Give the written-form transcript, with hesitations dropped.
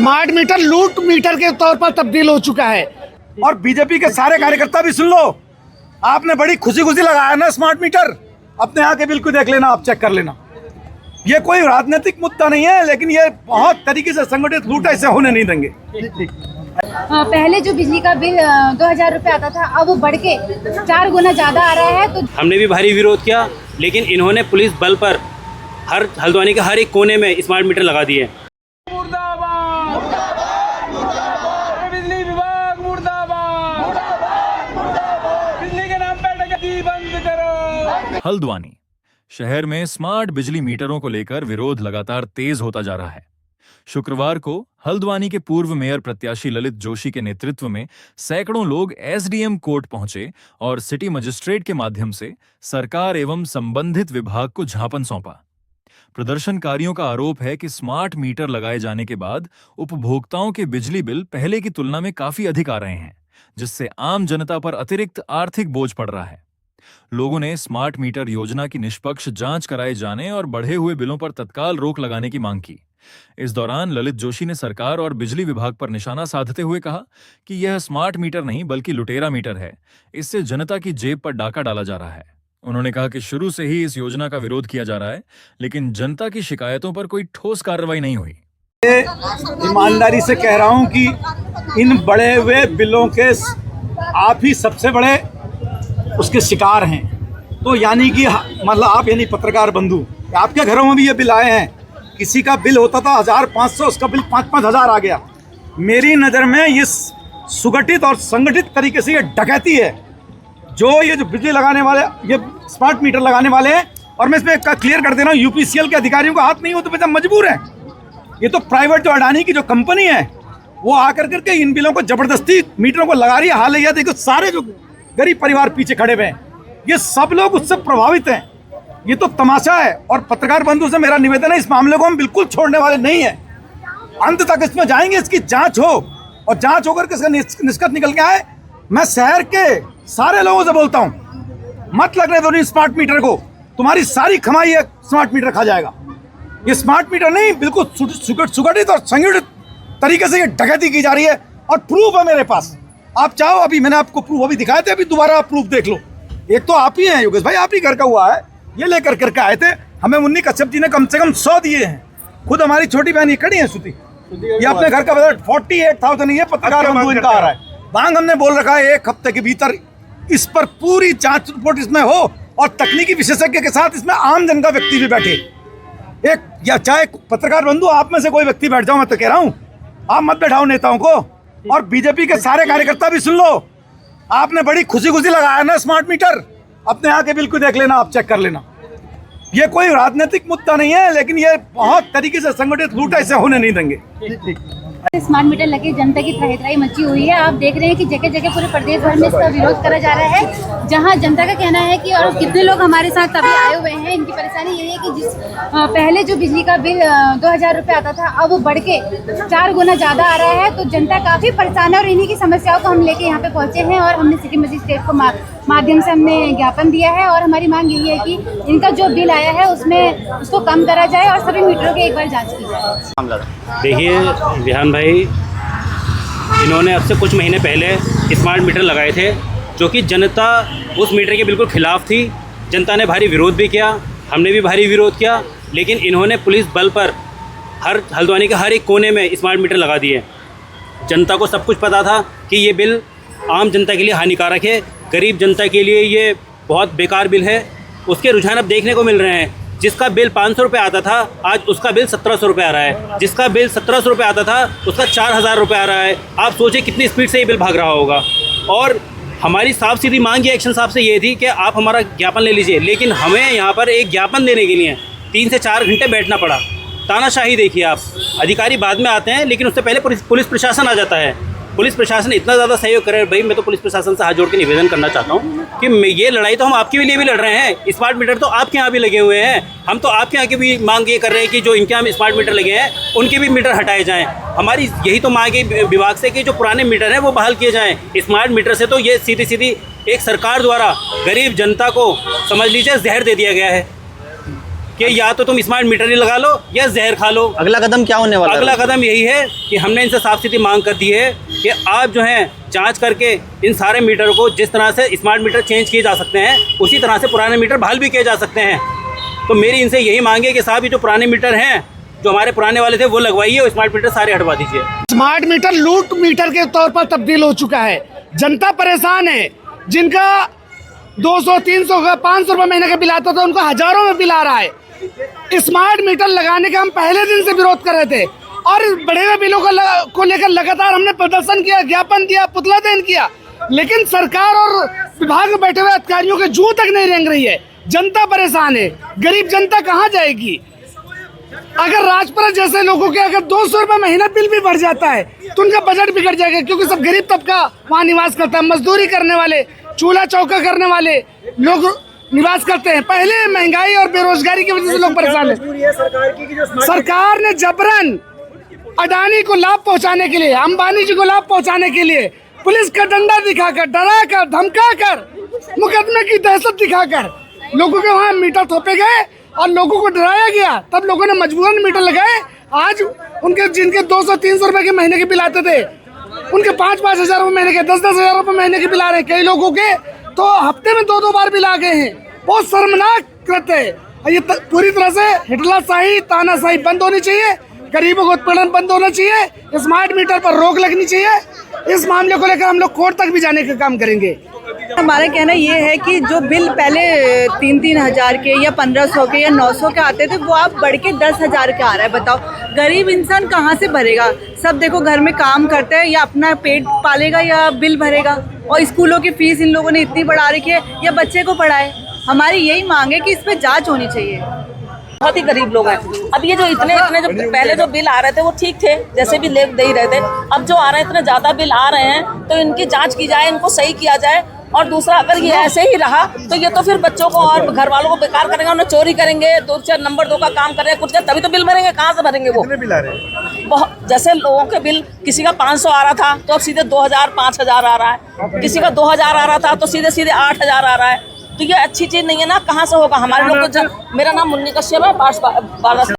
Smart meter लूट metre के तौर पर तब्दील हो चुका है। और बीजेपी के सारे कार्यकर्ता भी सुन लो, आपने बड़ी खुशी खुशी लगाया ना स्मार्ट मीटर, अपने यहाँ के बिल को देख लेना, आप चेक कर लेना। ये कोई राजनीतिक मुद्दा नहीं है, लेकिन ये बहुत तरीके से संगठित लूट है, इसे होने नहीं देंगे। पहले जो बिजली का बिल 2000 रुपये आता था, अब वो बढ़ के 4 गुना ज़्यादा आ रहा है। तो हमने भी भारी विरोध किया, लेकिन इन्होंने पुलिस बल पर हर हल्द्वानी के हर एक कोने में स्मार्ट मीटर लगा दिए। बिजली विभाग मुर्दाबाद, बिजली के नाम पे डकैती बंद करो। हल्द्वानी शहर में स्मार्ट बिजली मीटरों को लेकर विरोध लगातार तेज होता जा रहा है। शुक्रवार को हल्द्वानी के पूर्व मेयर प्रत्याशी ललित जोशी के नेतृत्व में सैकड़ों लोग एसडीएम कोर्ट पहुंचे और सिटी मजिस्ट्रेट के माध्यम से सरकार एवं संबंधित विभाग को ज्ञापन सौंपा। प्रदर्शनकारियों का आरोप है कि स्मार्ट मीटर लगाए जाने के बाद उपभोक्ताओं के बिजली बिल पहले की तुलना में काफी अधिक आ रहे हैं, जिससे आम जनता पर अतिरिक्त आर्थिक बोझ पड़ रहा है। लोगों ने स्मार्ट मीटर योजना की निष्पक्ष जांच कराए जाने और बढ़े हुए बिलों पर तत्काल रोक लगाने की मांग की। इस दौरान ललित जोशी ने सरकार और बिजली विभाग पर निशाना साधते हुए कहा कि यह स्मार्ट मीटर नहीं बल्कि लुटेरा मीटर है, इससे जनता की जेब पर डाका डाला जा रहा है। उन्होंने कहा कि शुरू से ही इस योजना का विरोध किया जा रहा है, लेकिन जनता की शिकायतों पर कोई ठोस कार्रवाई नहीं हुई। ईमानदारी से कह रहा हूं कि इन बढ़े हुए बिलों के आप ही सबसे बड़े उसके शिकार हैं। तो यानी कि मतलब आप यानी पत्रकार बंधु, आपके घरों में भी ये बिल आए हैं। किसी का बिल होता था 1500, उसका बिल 5-5 हज़ार आ गया। मेरी नज़र में ये सुगठित और संगठित तरीके से ये डकैती है। जो बिजली लगाने वाले, ये स्मार्ट मीटर लगाने वाले हैं, और मैं इसमें क्लियर कर दे रहा हूँ, यूपीसीएल के अधिकारियों का हाथ नहीं हो तो बेटा मजबूर है। ये तो प्राइवेट जो अडानी की जो कंपनी है वो आकर करके इन बिलों को जबरदस्ती मीटरों को लगा रही है। हाल ये देखो, सारे जो गरीब परिवार पीछे खड़े हुए हैं, ये सब लोग उससे प्रभावित हैं। ये तो तमाशा है। और पत्रकार बंधु से मेरा निवेदन है, इस मामले को हम बिल्कुल छोड़ने वाले नहीं हैं। अंत तक इसमें जाएंगे, इसकी जांच हो, और जांच होकर के इसका निष्कर्ष निकल के आए। मैं शहर के सारे लोगों से बोलता हूँ, मत लगने दो इन स्मार्ट मीटर को, तुम्हारी सारी कमाई है स्मार्ट मीटर खा जाएगा। ये स्मार्ट मीटर नहीं, बिल्कुल सुगठित और संगठित तरीके से ये डकैती की जा रही है, और प्रूफ है मेरे पास। आप चाहो, अभी मैंने आपको प्रूफ अभी दिखाए थे, अभी दोबारा आप प्रूफ देख लो। एक तो आप ही हैं योगेश भाई, आप ही घर का हुआ है, ये लेकर करके आए थे। हमें मुन्नी कश्यप जी ने कम से कम 100 दिए हैं। खुद हमारी छोटी बहन ये खड़ी है श्रुति, ये अपने घर का बजट 48,000 ये पत्रकार बंधु इनका आ रहा है। मांग हमने बोल रखा है 1 हफ्ते के भीतर इस पर पूरी जांच रिपोर्ट इसमें हो, और तकनीकी विशेषज्ञ के साथ इसमें आम जन का व्यक्ति भी बैठे। एक या चाहे पत्रकार बंधु आप में से कोई व्यक्ति बैठ जाओ, मैं तो कह रहा हूँ आप मत बैठाओ नेताओं को। और बीजेपी के सारे कार्यकर्ता भी सुन लो, आपने बड़ी खुशी खुशी लगाया ना स्मार्ट मीटर, अपने यहाँ के बिल को देख लेना, आप चेक कर लेना। ये कोई राजनीतिक मुद्दा नहीं है, लेकिन ये बहुत तरीके से संगठित लूट है, इसे होने नहीं देंगे। स्मार्ट मीटर लगे जनता की त्राही मची हुई है। आप देख रहे हैं कि जगह जगह पूरे प्रदेश भर में इसका विरोध करा जा रहा है, जहां जनता का कहना है कि, और कितने लोग हमारे साथ अभी आए हुए हैं, इनकी परेशानी यही है कि पहले जो बिजली का बिल 2000 रुपये आता था, अब वो बढ़ के 4 गुना ज़्यादा आ रहा है। तो जनता काफ़ी परेशान है, और इन्हीं की समस्याओं को हम लेके यहाँ पे पहुँचे हैं, और हमने सिटी मजिस्ट्रेट को माध्यम से हमने ज्ञापन दिया है। और हमारी मांग यही है कि इनका जो बिल आया है उसमें उसको कम करा जाए, और सभी मीटरों की एक बार जाँच की जाए। देखिए विहान भाई, इन्होंने अब से कुछ महीने पहले स्मार्ट मीटर लगाए थे, जो कि जनता उस मीटर के बिल्कुल खिलाफ थी। जनता ने भारी विरोध भी किया, हमने भी भारी विरोध किया, लेकिन इन्होंने पुलिस बल पर हर हल्द्वानी के हर एक कोने में स्मार्ट मीटर लगा दिए। जनता को सब कुछ पता था कि ये बिल आम जनता के लिए हानिकारक है, गरीब जनता के लिए ये बहुत बेकार बिल है। उसके रुझान अब देखने को मिल रहे हैं। जिसका बिल 500 रुपये आता था, आज उसका बिल 1700 रुपये आ रहा है। जिसका बिल 1700 रुपये आता था, उसका 4000 रुपये आ रहा है। आप सोचिए कितनी स्पीड से ये बिल भाग रहा होगा। और हमारी साफ सीधी मांग ये एक्शन साहब से ये थी कि आप हमारा ज्ञापन ले लीजिए, लेकिन हमें यहाँ पर एक ज्ञापन देने के लिए 3 से 4 घंटे बैठना पड़ा। तानाशाही देखिए आप, अधिकारी बाद में आते हैं, लेकिन उससे पहले पुलिस प्रशासन आ जाता है। पुलिस प्रशासन इतना ज़्यादा सहयोग करे। भाई मैं तो पुलिस प्रशासन से हाथ जोड़ के निवेदन करना चाहता हूँ कि ये लड़ाई तो हम आपके लिए भी लड़ रहे हैं। स्मार्ट मीटर तो आपके यहाँ भी लगे हुए हैं, हम तो आपके यहाँ की भी मांग ये कर रहे हैं कि जो इनके यहाँ स्मार्ट मीटर लगे हैं उनके भी मीटर हटाए जाएँ। हमारी यही तो मांग है विभाग से कि जो पुराने मीटर हैं वो बहाल किए जाएँ। स्मार्ट मीटर से तो ये सीधी सीधी एक सरकार द्वारा गरीब जनता को समझ लीजिए जहर दे दिया गया है। कि या तो तुम स्मार्ट मीटर ही लगा लो या जहर खा लो। अगला कदम क्या होने वाला है? अगला कदम यही है कि हमने इनसे साफ सीधी मांग कर दी है कि आप जो है जांच करके इन सारे मीटर को जिस तरह से स्मार्ट मीटर चेंज किए जा सकते हैं उसी तरह से पुराने मीटर बहाल भी किए जा सकते हैं। तो मेरी इनसे यही मांग है कि साहब ये जो पुराने मीटर हैं जो हमारे पुराने वाले थे वो लगवाइए और स्मार्ट मीटर सारे हटवा दीजिए। स्मार्ट मीटर लूट मीटर के तौर पर तब्दील हो चुका है। जनता परेशान है। जिनका 200, 300, 500 रुपये महीने का बिल आता था उनको हजारों में बिल आ रहा है। स्मार्ट मीटर लगाने का हम पहले दिन से विरोध कर रहे थे और बढ़े हुए बिलों को लेकर लगातार हमने प्रदर्शन किया, ज्ञापन दिया, पुतला दहन किया, लेकिन सरकार और विभाग में बैठे हुए अधिकारियों के जूं तक नहीं रेंग रही है। जनता परेशान है। गरीब जनता कहाँ जाएगी? अगर राजपुरा जैसे लोगों के अगर 200 रुपये महीना बिल भी बढ़ जाता है तो उनका बजट बिगड़ जाएगा, क्योंकि सब गरीब तबका वहाँ निवास करता है। मजदूरी करने वाले, चूल्हा चौका करने वाले लोग निवास करते हैं। पहले महंगाई और बेरोजगारी की वजह से लोग परेशान हैं। सरकार ने जबरन अडानी को लाभ पहुंचाने के लिए, अंबानी जी को लाभ पहुंचाने के लिए पुलिस का डंडा दिखाकर, डराकर, धमकाकर, मुकदमे की दहशत दिखाकर लोगों के वहाँ मीटर थोपे गए और लोगों को डराया गया। तब लोगों ने मजबूरन मीटर लगाए। आज उनके जिनके 200-300 रुपए के महीने के बिल आते थे उनके 5-5 हजार रुपये महीने के, 10-10 हजार रुपये महीने के बिल आ रहे हैं। कई लोगों के तो हफ्ते में 2-2 बार बिल आ गए हैं। बहुत शर्मनाक कृत्य है ये। पूरी तरह से हिटलरशाही, तानाशाही बंद होनी चाहिए। गरीबों को उत्पीड़न बंद होना चाहिए। स्मार्ट मीटर पर रोक लगनी चाहिए। इस मामले को लेकर हम लोग कोर्ट तक भी जाने का काम करेंगे। हमारा कहना ये है कि जो बिल पहले 3-3 हज़ार के या 1500 के या 900 के आते थे वो अब बढ़ के 10 हज़ार के आ रहा है। बताओ गरीब इंसान कहाँ से भरेगा? सब देखो घर में काम करते हैं, या अपना पेट पालेगा या बिल भरेगा। और स्कूलों की फीस इन लोगों ने इतनी बढ़ा रखी है, या बच्चे को पढ़ाए। हमारी यही मांग है कि इस पर जाँच होनी चाहिए। बहुत ही गरीब लोग हैं। अब ये जो इतने जो पहले जो बिल आ रहे थे वो ठीक थे, जैसे भी ले दे ही रहे थे। अब जो आ रहे हैं इतने ज़्यादा बिल आ रहे हैं तो इनकी जांच की जाए, इनको सही किया जाए। और दूसरा, अगर ये ऐसे ही रहा तो ये तो फिर बच्चों को और घर वालों को बेकार करेंगे, उन्हें चोरी करेंगे, 2-4 नंबर 2 का काम करेंगे, कुछ तभी तो बिल भरेंगे। कहाँ से भरेंगे वो? बिल आ रहे हैं बहुत। जैसे लोगों के बिल किसी का 500 आ रहा था तो अब सीधे 2000, 5000 आ रहा है। किसी का 2000 आ रहा था तो सीधे 8000 आ रहा है। तो ये अच्छी चीज़ नहीं है ना। कहाँ से होगा? हमारे लोग तो मेरा नाम मुन्नी कश्यप है,